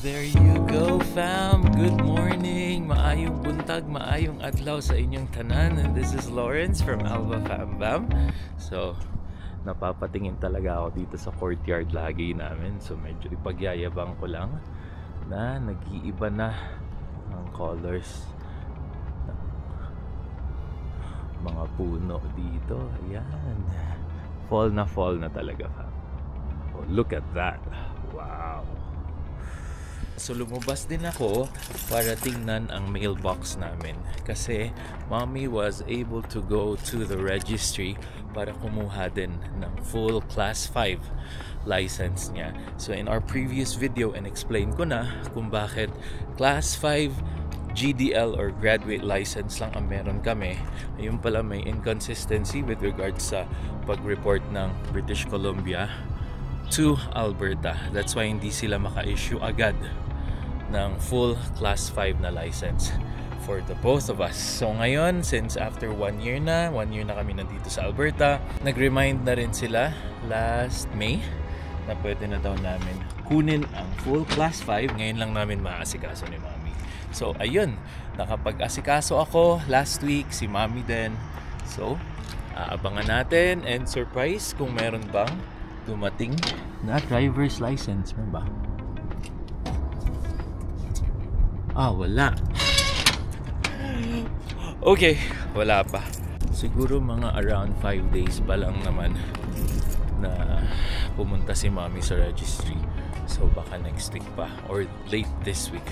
there you go, fam. Good morning. Maayong buntag, maayong adlaw sa inyong tanan. And this is Lawrence from Alba Fam Bam. So, napapatingin talaga ako dito sa courtyard lagi namin. So, medyo ipagyayabang ko lang na nag-iiba na ang colors ng mga puno dito. Ayan. Fall na talaga, fam. Oh, look at that. Wow. So lumabas din ako para tingnan ang mailbox namin kasi mommy was able to go to the registry para kumuha din ng full class 5 license niya. So in our previous video explain ko na kung bakit class 5 GDL or graduate license lang ang meron kami. Ayun pala, may inconsistency with regards sa pag-report ng British Columbia to Alberta. That's why hindi sila maka-issue agad ng full class 5 na license for the both of us. So ngayon, since after 1 year na kami nandito sa Alberta, nag-remind na rin sila last May na pwede na daw namin kunin ang full class 5. Ngayon lang namin maasikaso ni Mami. So ayun, nakapag-asikaso ako last week, si Mami din. So aabangan natin and surprise kung meron bang dumating na driver's license. Meron ba? Wala. Okay, wala pa. Siguro mga around 5 days pa lang naman na pumunta si Mommy sa registry. So baka next week pa or late this week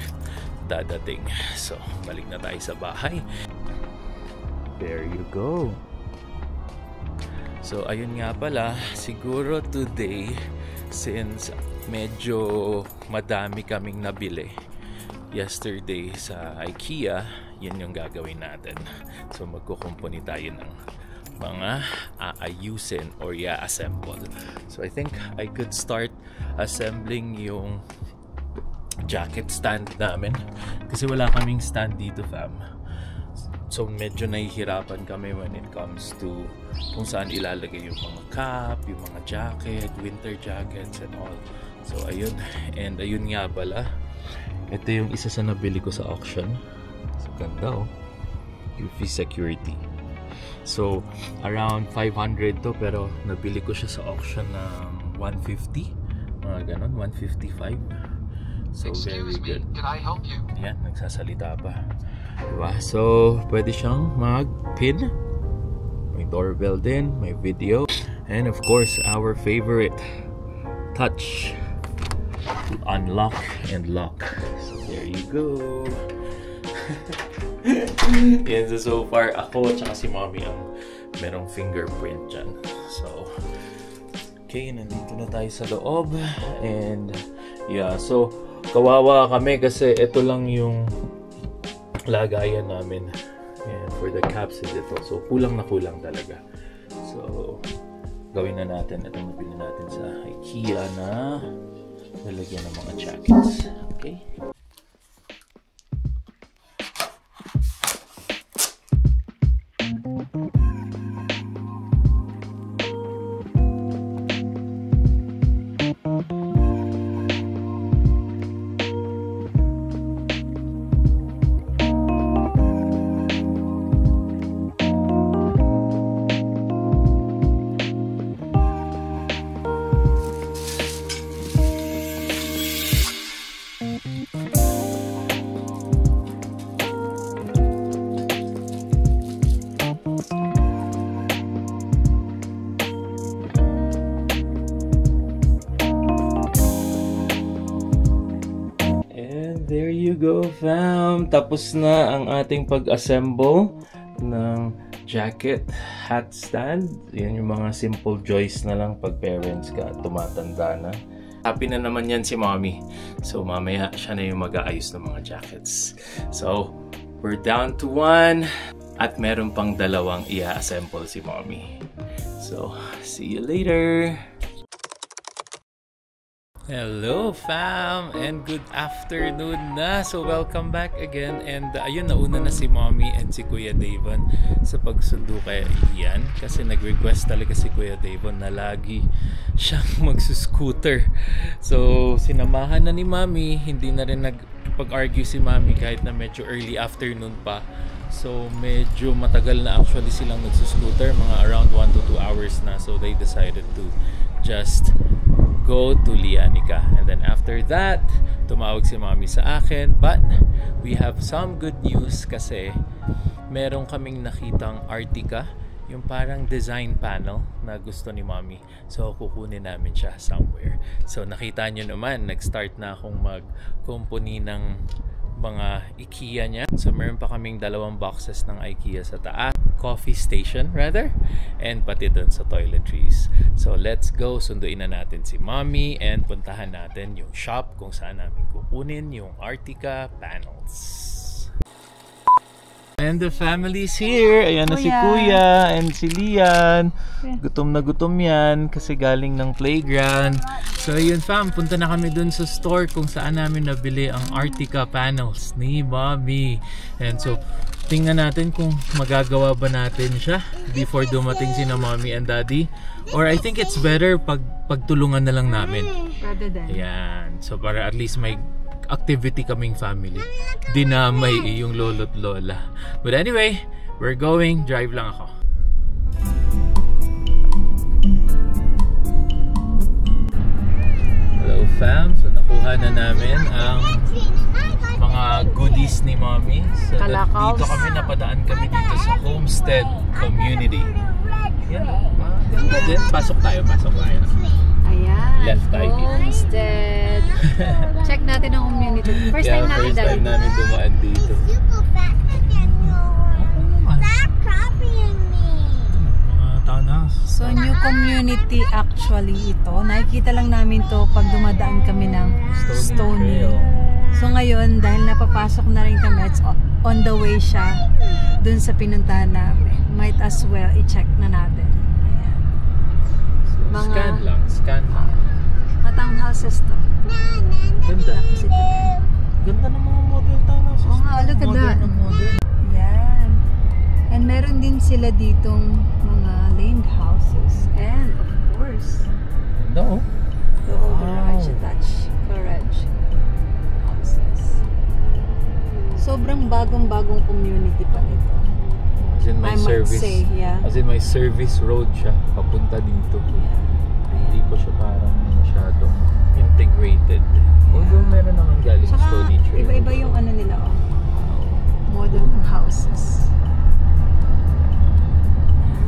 dadating. So balik na tayo sa bahay. There you go. So ayun nga pala, siguro today, since medyo madami kaming nabili yesterday sa IKEA, yun yung gagawin natin. So magkukumpuni tayo ng mga aayusin or i-assemble. So I think I could start assembling yung jacket stand namin kasi wala kaming stand dito, fam. So medyo nahihirapan kami when it comes to kung saan ilalagay yung mga cap, yung mga jacket, winter jackets and all. So ayun, and ayun nga pala, ito yung isa sa nabili ko sa auction. So ganda oh, UV Security. So around 500 to, pero nabili ko siya sa auction ng 150, mga ganon, 155. So very good. Can I help you? Yan, nagsasalita pa. Diba? So, pwede siyang mag-pin. May doorbell din, may video. And of course, our favorite, touch to unlock and lock. So, there you go. Yan, so far, ako at si Mommy ang merong fingerprint dyan. So, okay, nandito na tayo sa loob. And, yeah, so, kawawa kami kasi ito lang yung lagayan namin, and for the caps is ito. So kulang na kulang talaga. So gawin na natin itong nabili natin sa IKEA na lalagyan ng mga jackets. Okay. There you go, fam. Tapos na ang ating pag-assemble ng jacket hat stand. Yan yung mga simple joys na lang pag parents ka at tumatanda na. Happy na naman yan si Mommy. So mamaya siya na yung mag-aayos ng mga jackets. So we're down to 1 at meron pang 2 i-assemble si Mommy. So see you later. Hello fam and good afternoon na. So welcome back again and ayun, nauna na si Mommy and si Kuya Davon sa pagsundo kay Ian kasi nag-request talaga si Kuya Davon na lagi siyang magsuscooter. So sinamahan na ni Mommy, hindi na rin nagpag-argue si Mommy kahit na medyo early afternoon pa. So medyo matagal na actually silang nagsuscooter, mga around 1 to 2 hours na. So they decided to just go to Lianica. And then after that, tumawag si Mommy sa akin. But we have some good news kasi meron kaming nakitang Artica, yung parang design panel na gusto ni Mommy. So kukunin namin siya somewhere. So nakita nyo naman, nag-start na akong mag-company ng mga IKEA niya. So meron pa kaming 2 boxes ng IKEA sa taas, coffee station rather, and pati dun sa toiletries. So let's go, sunduin na natin si Mommy and puntahan natin yung shop kung saan namin kukunin yung Artica panels. And the family's here. Ayan na si Kuya and si Lian. Gutom na gutom yan kasi galing ng playground. So yun fam, punta na kami dun sa store kung saan namin nabili ang Artica panels ni Mommy. And so tingnan natin kung magagawa ba natin siya before dumating si na Mommy and Daddy. Or I think it's better pagtulungan na lang namin. Rather than. Ayan. So para at least may activity kaming family. Dinamay yung lolo't lola. But anyway, we're going. Drive lang ako. Hello fam. So nakuha na namin ang mga goodies ni Mommy. So dito kami, napadaan kami dito sa Homestead Community. Yan. Ganda din. Pasok tayo. Ayan. Left tayo dito. Homestead. Check natin ang community. First time namin first time namin dumaan dito. Mga townhouse. So new community actually ito. Nakikita lang namin to pag dumadaan kami ng Stony. So ngayon, dahil napapasok na rin kami, it's on the way siya dun sa pinuntahan namin. Might as well i-check na natin. Ayan. So, scan lang. Mga townhouses to. Ganda. Ganda ng mga modern townhouses. Oo nga, look at that. Yan. And meron din sila ditong mga laned houses. And of course, No. the old garage attached garage houses. Sobrang bagong-bagong community pa nito. As in may I might service. say, yeah. As in may service road siya papunta dito. Yeah. Hindi pa siya parang masyadong integrated. Although meron naman galing Saka, Stony Trail. iba-iba yung ano nila, oh. Modern houses.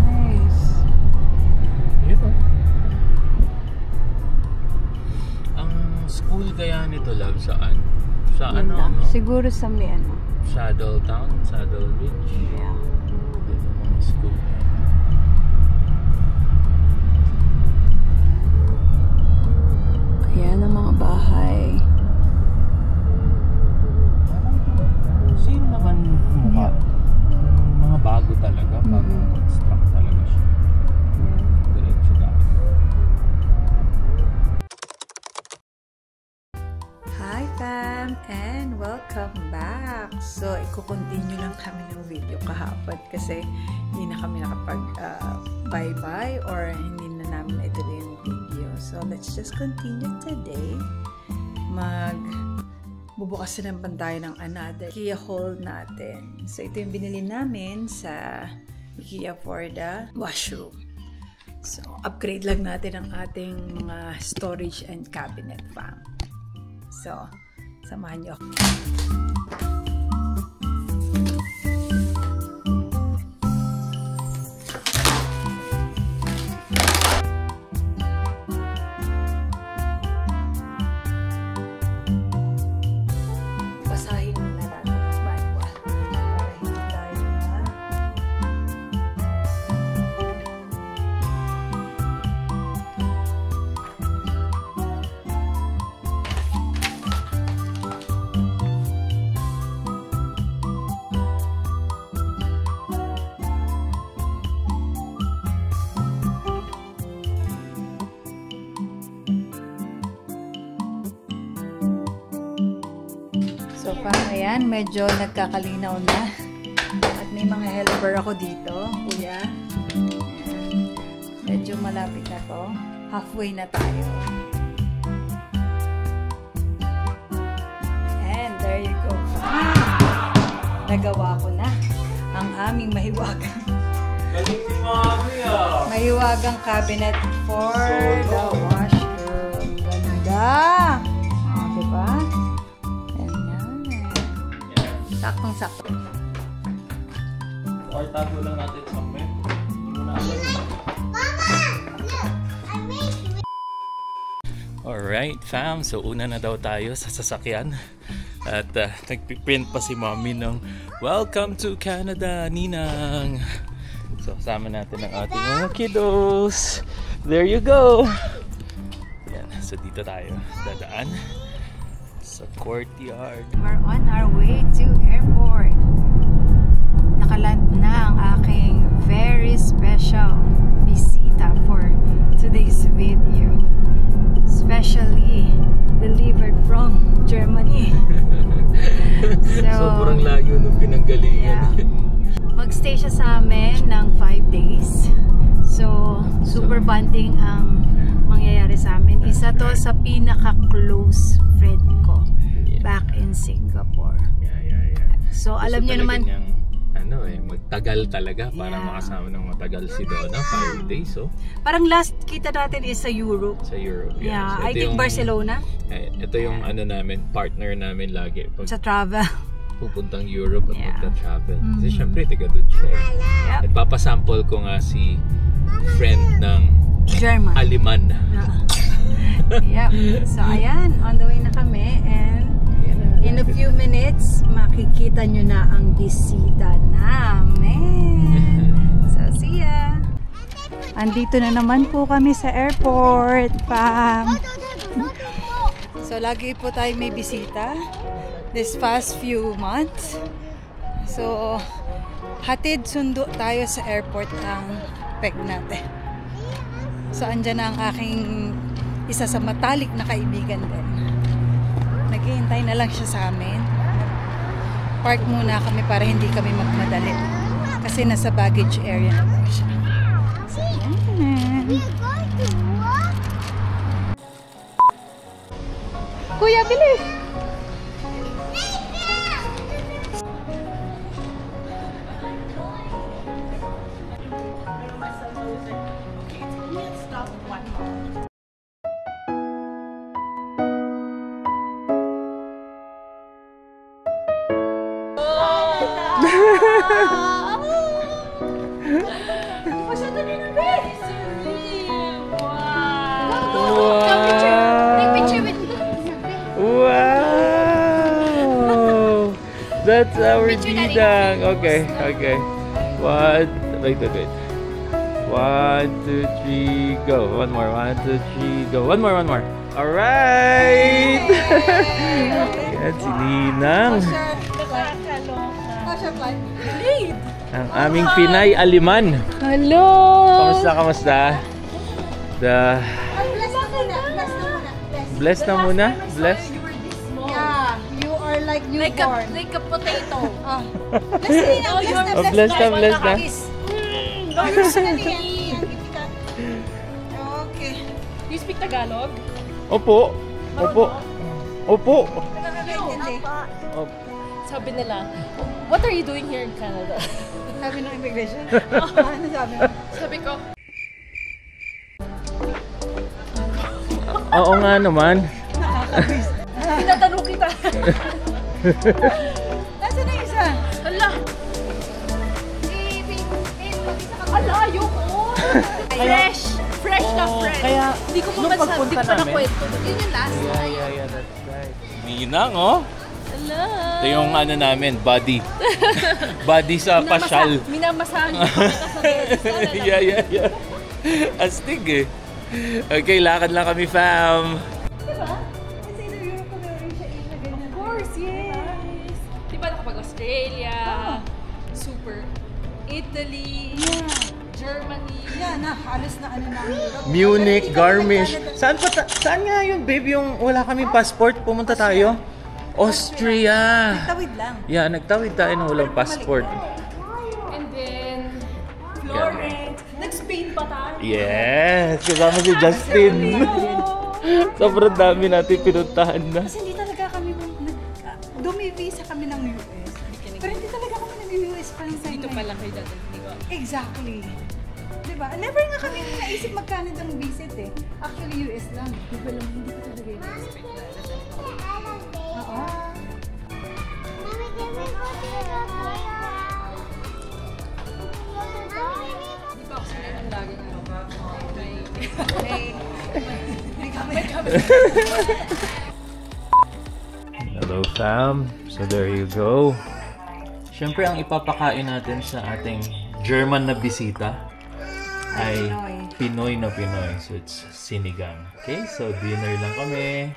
Nice. Yun o. Ang school kaya nito, love, saan? Sa Yun ano, lang. no? Siguro sa may ano. Saddle Town, Saddle Ridge. Yeah. Dito yung mga school. Ayan ang mga bahay. Same naman mukha. Mga bago talaga. Bagong construct talaga siya. Diretso dahil. Hi fam! And welcome back! So, i-continue lang kami ng video kahapon kasi hindi na kami nakapag bye-bye or hindi na namin ituloy yung video. So, let's just continue today. Bubukas na naman tayo ng another IKEA haul natin. So, ito yung binili namin sa IKEA for the washroom. So, upgrade lang natin ang ating mga storage and cabinet fam. So, samahan niyo ako. Basahin muna natin ang Bible para hindi tayo So, ayan, medyo nagkakalinaw na. At may mga helper ako dito, kuya. Ayan. Medyo malapit na to. Halfway na tayo. And there you go. Nagawa ko na ang aming mahiwagang. Galing si Mami ah! Mahiwagang cabinet for the washroom. Ganda! Diba? Ayan. Saktong-sakto. Or tago lang natin sa map. Hindi mo na alam. Alright fam, so una na daw tayo sa sasakyan. At nagpiprint pa si Mommy ng Welcome to Canada, Ninang! So kasama natin ang ating mga kiddos. There you go! Yan, so dito tayo dadaan sa courtyard. We're on our way to airport. Nakaland na ang aking very special bisita for today's video. Specially delivered from Germany. Sobrang layo nung pinanggalingan. Yeah. Magstay siya sa amin ng 5 days. So, super bonding ang mangyayari sa amin. Isa to sa pinaka-close friend ko back in Singapore. Yeah. So, alam niyo naman, magtagal talaga para makasama ng matagal si Donna. 5 days, oh. parang last kita natin is sa Europe. Sa Europe, Yeah, So, I think Barcelona. Ito yung partner namin lagi. Pag Sa travel. pupuntang Europe at Yeah. magta-travel. Kasi syempre, tiga doon siya. Yep. Nagpapasample ko nga si friend ng German. Aliman. Yep. So, ayan. On the way na kami. And in a few minutes, makikita nyo na ang bisita namin. So, see ya! Andito na naman po kami sa airport, Pam. So, lagi po tayo may bisita this past few months. So, hatid sundo tayo sa airport ng peg natin. So, andyan na ang aking isa sa matalik na kaibigan din. Naghihintay na lang siya sa amin. Park muna kami para hindi kami magmadali. Kasi nasa baggage area na daw siya. So, Kuya, bilis! Wow! That's our Didang. Okay. Wait. 1, 2, 3, go. One more. 1, 2, 3, go. One more. Alright! Yan si Ninang. Ang aming Pinay Aliman. Hello! Kamusta? Bless na muna. Bless. Yeah, you are like newborn. Like a potato. Bless na. Okay. You speak Tagalog? Opo. Sabi nila, what are you doing here in Canada? Sabi ng immigration. Ano sabi mo? Sabi ko, Oo nga naman. tinatanong kita. Nasaan na isa? Hala! Hala, ayoko! Fresh na fresh. Kaya, Hindi ko pa nung masabi, pagpunta hindi ko pa namin- nakwento. Yun yung last time. Yeah, that's right. Ninang, oh. Hala! Ito yung namin, body. Body sa pasyal. Minamasahan ko sa bed. Yeah. Astig eh. Okay, lakad lang kami, fam. Diba? Kasi in Europe kami or Asia, ganyan. Of course, yes! Diba nakapag-Australia, super Italy, Germany. Yeah, halos na ano na ang Europe. Munich, Garmisch. Saan nga yun, babe? Yung wala kaming passport, pumunta tayo? Austria! Nagtawid lang. Yeah, nagtawid tayo ng walang passport. And then, Florence. Nag-Spain pa tayo. Yes! Kasama si Justin. Sobrang dami natin pinuntahan na. Kasi hindi talaga kami dumivisa kami ng US. Pero hindi talaga kami nag-US pa ng Dito pa lang kayo dati, di ba? Exactly. Diba? Never nga kami naisip mag-Canada ang visit eh. Actually, US lang. Diba lang, hindi ko talaga yun expect na. Oo. Di ba ako sanay ng laging May kami. Hello fam, so there you go. Siyempre ang ipapakain natin sa ating German na bisita ay Pinoy na Pinoy. So it's sinigang. Okay, so dinner lang kami.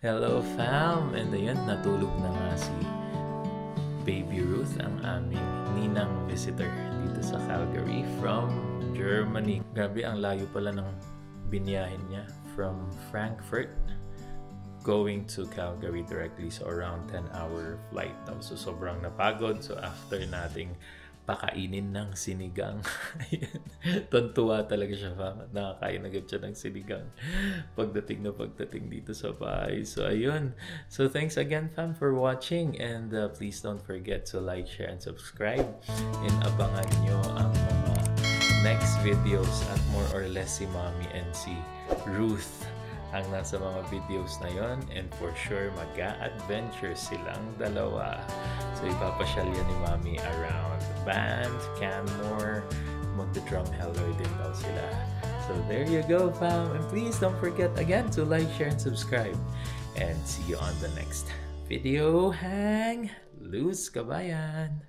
Hello fam, and ayun, natulog na nga si Baby Ruth, ang aming ninang visitor dito sa Calgary from Germany. Grabe, ang layo pala ng biniyahin niya from Frankfurt going to Calgary directly. So around 10-hour flight daw. So sobrang napagod. So after nating pakainin ng sinigang, tuntua talaga siya, fam. Nakakain agad siya ng sinigang pagdating dito sa bahay. So ayun. So thanks again fam for watching, and please don't forget to like, share, and subscribe. And abangan nyo ang mga next videos at more or less si Mommy and si Ruth ang nasa mga videos na yon, and for sure mag-a-adventure silang dalawa. So ipapasyal yan ni Mommy around Banff, Canmore, magda-Drumheller din daw sila. So there you go fam, and please don't forget again to like, share, and subscribe, and see you on the next video. Hang loose, kabayan!